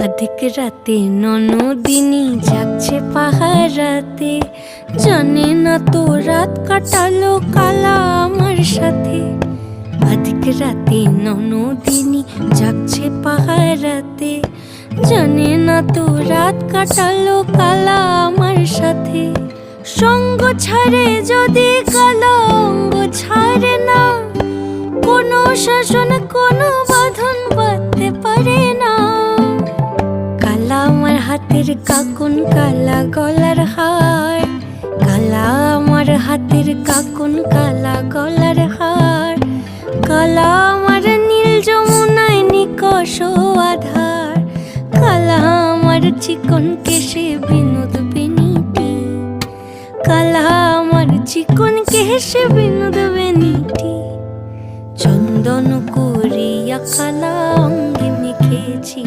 অধিক রাতে ননদিনী জাগছে পাহারাতে, জানে না তো রাত কাটালো কালা আমার সাথে। অধিক রাতে ননদিনী জাগছে পাহারাতে, জানে না তো রাত কাটালো কালা আমার সাথে। সঙ্গ ছাড়ে যদি কালা অঙ্গ ছাড়ে না, কোনো শাসন কোনো বাঁধন বাঁধতে পারে না। কালা আমার হাতের কাকুন কালা গলার হার, কালা আমার হাতের কাকুন কালা গলার হার। কালা আমার নীল যমুনায় নিকষ আধার, কালা আমার চিকন কেশে বিনোদ বেনিটি, কালা আমার চিকন কেশে বিনোদ বেনিটি। চন্দন করিয়া কালা অঙ্গে মেখেছি।